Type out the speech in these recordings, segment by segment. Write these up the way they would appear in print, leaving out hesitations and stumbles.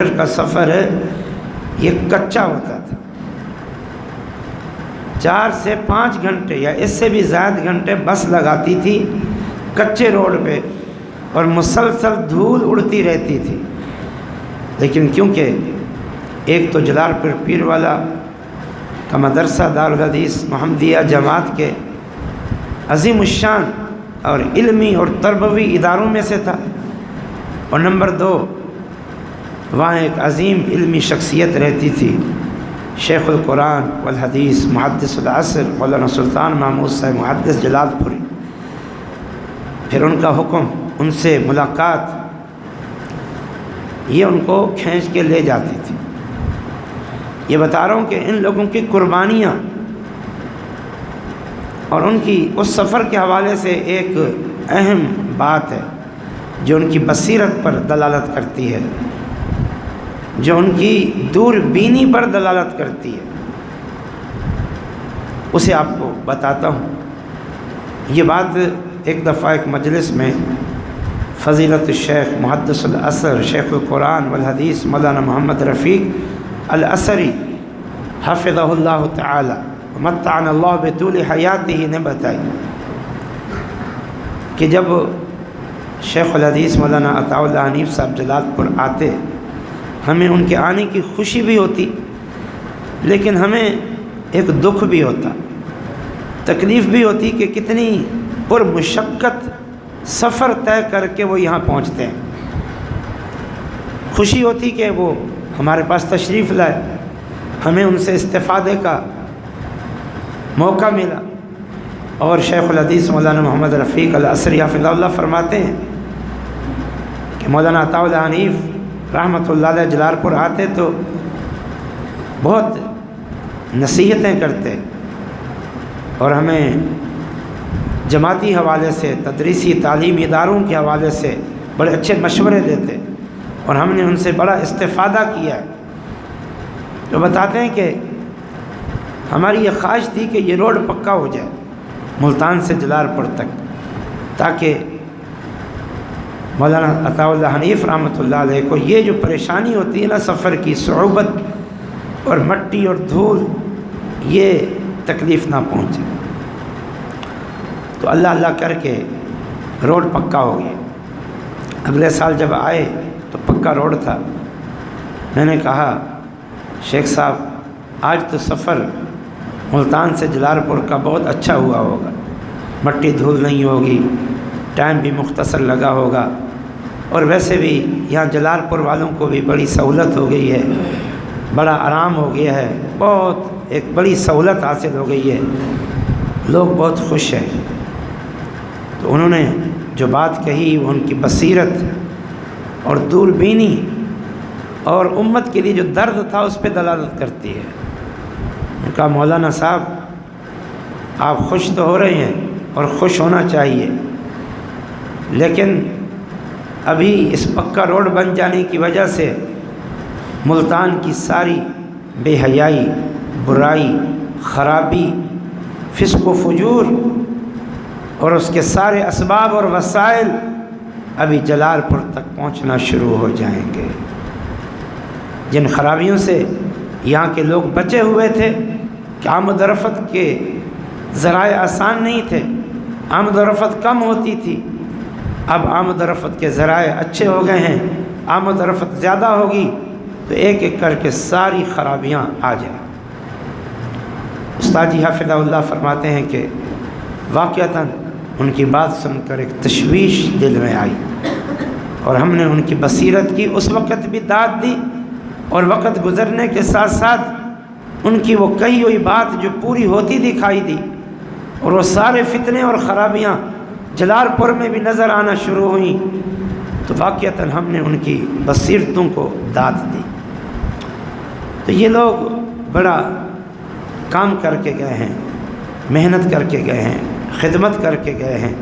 کا سفر ہے یہ کچا ہوتا تھا، 4 سے 5 گھنٹے یا اس سے بھی زائد گھنٹے بس لگاتی تھی کچے روڈ پہ، اور مسلسل دھول اڑتی رہتی تھی۔ لیکن کیونکہ ایک تو جلال پور پیر والا کا مدرسہ دارالحدیث محمدیہ جماعت کے عظیم الشان اور علمی اور تربوی اداروں میں سے تھا، اور نمبر 2 وہاں ایک عظیم علمی شخصیت رہتی تھی، شیخ القرآن والحدیث محدث العصر مولانا سلطان محمود صاحب محدث جلال پوری۔ پھر ان کا حکم، ان سے ملاقات، یہ ان کو کھینچ کے لے جاتی تھی۔ یہ بتا رہا ہوں کہ ان لوگوں کی قربانیاں اور ان کی اس سفر کے حوالے سے ایک اہم بات ہے جو ان کی بصیرت پر دلالت کرتی ہے، جو ان کی دور بینی پر دلالت کرتی ہے، اسے آپ کو بتاتا ہوں۔ یہ بات ایک دفعہ ایک مجلس میں فضیلت الشیخ محدث العصر شیخ القرآن والحدیث مولانا محمد رفیق العصری حفظہ اللہ تعالی ومتعنا اللہ بطول حیاتہ نے بتائی کہ جب شیخ الحدیث مولانا عطاء اللہ حنیف صاحب جلال پور آتے، ہمیں ان کے آنے کی خوشی بھی ہوتی، لیکن ہمیں ایک دکھ بھی ہوتا، تکلیف بھی ہوتی کہ کتنی پرمشقت سفر طے کر کے وہ یہاں پہنچتے ہیں۔ خوشی ہوتی کہ وہ ہمارے پاس تشریف لائے، ہمیں ان سے استفادے کا موقع ملا۔ اور شیخ الحدیث مولانا محمد رفیق العصری حفظہ اللہ فرماتے ہیں کہ مولانا عطاء اللہ حنیف رحمۃ اللہ علیہ جلال پور آتے تو بہت نصیحتیں کرتے اور ہمیں جماعتی حوالے سے، تدریسی تعلیمی اداروں کے حوالے سے بڑے اچھے مشورے دیتے، اور ہم نے ان سے بڑا استفادہ کیا ہے۔ تو بتاتے ہیں کہ ہماری یہ خواہش تھی کہ یہ روڈ پکا ہو جائے ملتان سے جلال پور تک، تاکہ مولانا عطاء اللہ حنیف رحمۃ اللہ علیہ کو یہ جو پریشانی ہوتی ہے نا سفر کی، صعوبت اور مٹی اور دھول، یہ تکلیف نہ پہنچے۔ تو اللہ اللہ کر کے روڈ پکا ہو گیا۔ اگلے سال جب آئے تو پکا روڈ تھا۔ میں نے کہا شیخ صاحب آج تو سفر ملتان سے جلال پور کا بہت اچھا ہوا ہوگا، مٹی دھول نہیں ہوگی، ٹائم بھی مختصر لگا ہوگا، اور ویسے بھی یہاں جلال پور والوں کو بھی بڑی سہولت ہو گئی ہے، بڑا آرام ہو گیا ہے، بہت ایک بڑی سہولت حاصل ہو گئی ہے، لوگ بہت خوش ہیں۔ تو انہوں نے جو بات کہی وہ ان کی بصیرت اور دوربینی اور امت کے لیے جو درد تھا اس پہ دلالت کرتی ہے۔ ان کا مولانا صاحب آپ خوش تو ہو رہے ہیں اور خوش ہونا چاہیے، لیکن ابھی اس پکا روڈ بن جانے کی وجہ سے ملتان کی ساری بے حیائی، برائی، خرابی، فسق و فجور اور اس کے سارے اسباب اور وسائل ابھی جلال پور تک پہنچنا شروع ہو جائیں گے۔ جن خرابیوں سے یہاں کے لوگ بچے ہوئے تھے کہ آمد و رفت کے ذرائع آسان نہیں تھے، آمد و رفت کم ہوتی تھی، اب آمد و رفت کے ذرائع اچھے ہو گئے ہیں، آمد و رفت زیادہ ہوگی تو ایک ایک کر کے ساری خرابیاں آ جائیں۔ استاد جی حافظہ اللہ فرماتے ہیں کہ واقعتاً ان کی بات سن کر ایک تشویش دل میں آئی، اور ہم نے ان کی بصیرت کی اس وقت بھی داد دی، اور وقت گزرنے کے ساتھ ساتھ ان کی وہ کہی ہوئی بات جو پوری ہوتی دکھائی دی، اور وہ سارے فتنے اور خرابیاں جلال پور میں بھی نظر آنا شروع ہوئیں، تو واقعتاً ہم نے ان کی بصیرتوں کو داد دی۔ تو یہ لوگ بڑا کام کر کے گئے ہیں، محنت کر کے گئے ہیں، خدمت کر کے گئے ہیں۔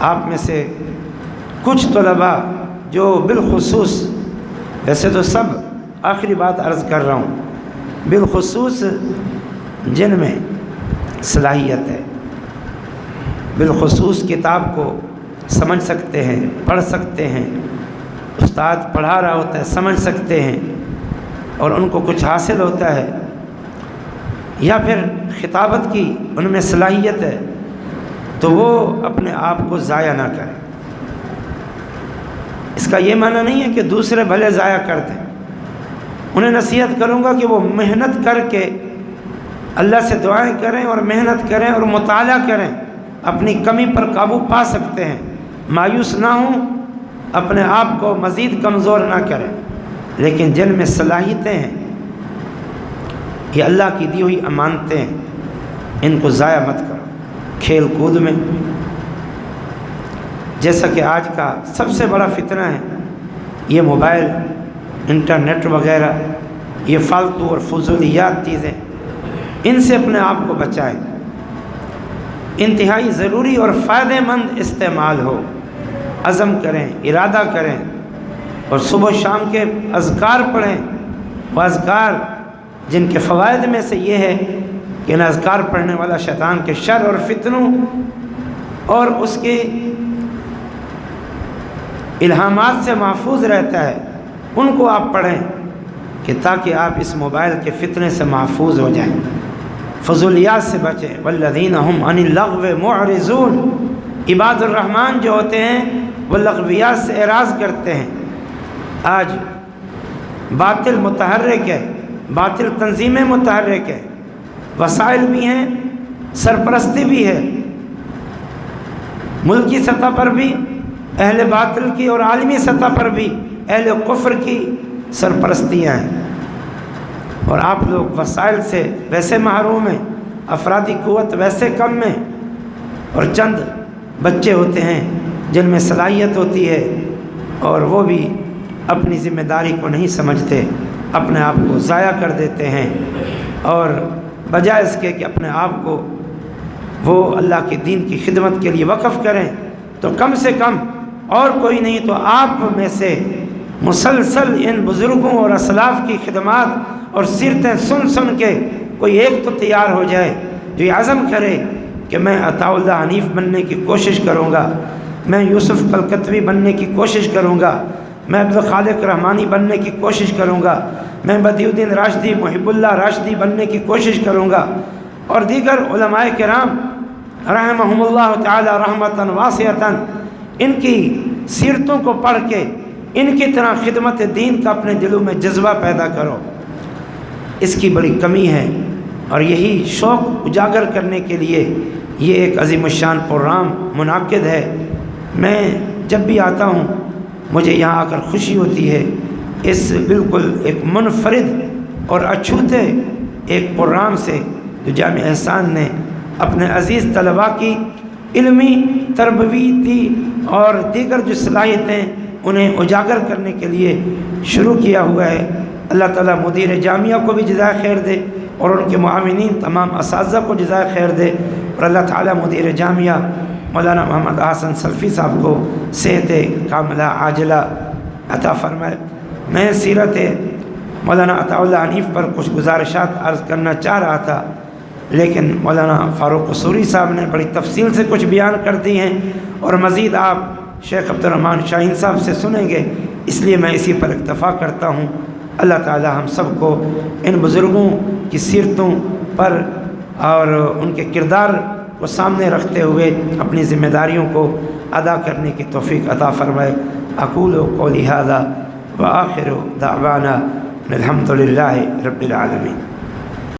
آپ میں سے کچھ طلباء جو بالخصوص، ویسے تو سب، آخری بات عرض کر رہا ہوں، بالخصوص جن میں صلاحیت ہے، بالخصوص کتاب کو سمجھ سکتے ہیں، پڑھ سکتے ہیں، استاد پڑھا رہا ہوتا ہے سمجھ سکتے ہیں اور ان کو کچھ حاصل ہوتا ہے، یا پھر خطابت کی ان میں صلاحیت ہے، تو وہ اپنے آپ کو ضائع نہ کریں۔ اس کا یہ معنی نہیں ہے کہ دوسرے بھلے ضائع کر دیں، انہیں نصیحت کروں گا کہ وہ محنت کر کے اللہ سے دعائیں کریں اور محنت کریں اور مطالعہ کریں، اپنی کمی پر قابو پا سکتے ہیں، مایوس نہ ہوں، اپنے آپ کو مزید کمزور نہ کریں، لیکن جن میں صلاحیتیں ہیں، یہ اللہ کی دی ہوئی امانتیں ہیں، ان کو ضائع مت کرو۔ کھیل کود میں جیسا کہ آج کا سب سے بڑا فتنہ ہے یہ موبائل، انٹرنیٹ وغیرہ، یہ فالتو اور فضولیات چیزیں، ان سے اپنے آپ کو بچائیں۔ انتہائی ضروری اور فائدہ مند استعمال ہو، عزم کریں، ارادہ کریں، اور صبح و شام کے اذکار پڑھیں۔ وہ اذکار جن کے فوائد میں سے یہ ہے کہ ان اذکار پڑھنے والا شیطان کے شر اور فتنوں اور اس کے الہامات سے محفوظ رہتا ہے، ان کو آپ پڑھیں کہ تاکہ آپ اس موبائل کے فتنے سے محفوظ ہو جائیں، فضولیات سے بچیں۔ والذین هم عن اللغو معرضون، عباد الرحمن جو ہوتے ہیں وہ لغویات سے اعراض کرتے ہیں۔ آج باطل متحرک ہے، باطل تنظیمیں متحرک ہے، وسائل بھی ہیں، سرپرستی بھی ہے، ملکی سطح پر بھی اہل باطل کی اور عالمی سطح پر بھی اہل کفر کی سرپرستیاں ہیں، اور آپ لوگ وسائل سے ویسے محروم ہیں، افرادی قوت ویسے کم میں، اور چند بچے ہوتے ہیں جن میں صلاحیت ہوتی ہے اور وہ بھی اپنی ذمہ داری کو نہیں سمجھتے، اپنے آپ کو ضائع کر دیتے ہیں، اور بجائے اس کے کہ اپنے آپ کو وہ اللہ کے دین کی خدمت کے لیے وقف کریں، تو کم سے کم اور کوئی نہیں تو آپ میں سے مسلسل ان بزرگوں اور اسلاف کی خدمات اور سیرتیں سن سن کے کوئی ایک تو تیار ہو جائے جو یہ عزم کرے کہ میں عطاء اللہ حنیف بننے کی کوشش کروں گا، میں یوسف کلکتوی بننے کی کوشش کروں گا، میں عبدالخالق رحمانی بننے کی کوشش کروں گا، میں بدیع الدین راشدی، محب اللہ راشدی بننے کی کوشش کروں گا، اور دیگر علماء کرام رحمہم اللہ تعالی رحمتاً واسعتاً، ان کی سیرتوں کو پڑھ کے ان کی طرح خدمت دین کا اپنے دلوں میں جذبہ پیدا کرو۔ اس کی بڑی کمی ہے، اور یہی شوق اجاگر کرنے کے لیے یہ ایک عظیم الشان پروگرام منعقد ہے۔ میں جب بھی آتا ہوں مجھے یہاں آ کر خوشی ہوتی ہے، اس بالکل ایک منفرد اور اچھوتے ایک پروگرام سے جو جامعہ احسان نے اپنے عزیز طلباء کی علمی، تربیتی اور دیگر جو صلاحیتیں انہیں اجاگر کرنے کے لیے شروع کیا ہوا ہے۔ اللہ تعالیٰ مدیر جامعہ کو بھی جزائے خیر دے، اور ان کے معاونین تمام اساتذہ کو جزائے خیر دے، اور اللہ تعالیٰ مدیر جامعہ مولانا محمد حسن سلفی صاحب کو صحت کاملہ عاجلہ عطا فرمائے۔ میں سیرت مولانا عطاء اللہ حنیف پر کچھ گزارشات عرض کرنا چاہ رہا تھا، لیکن مولانا فاروق قصوری صاحب نے بڑی تفصیل سے کچھ بیان کر دی ہیں، اور مزید آپ شیخ عبد الرحمن شاہین صاحب سے سنیں گے، اس لیے میں اسی پر اکتفا کرتا ہوں۔ اللہ تعالی ہم سب کو ان بزرگوں کی سیرتوں پر اور ان کے کردار کو سامنے رکھتے ہوئے اپنی ذمہ داریوں کو ادا کرنے کی توفیق عطا فرمائے۔ اقول قولی ھذا وآخر دعوانا الحمد للہ رب العالمین۔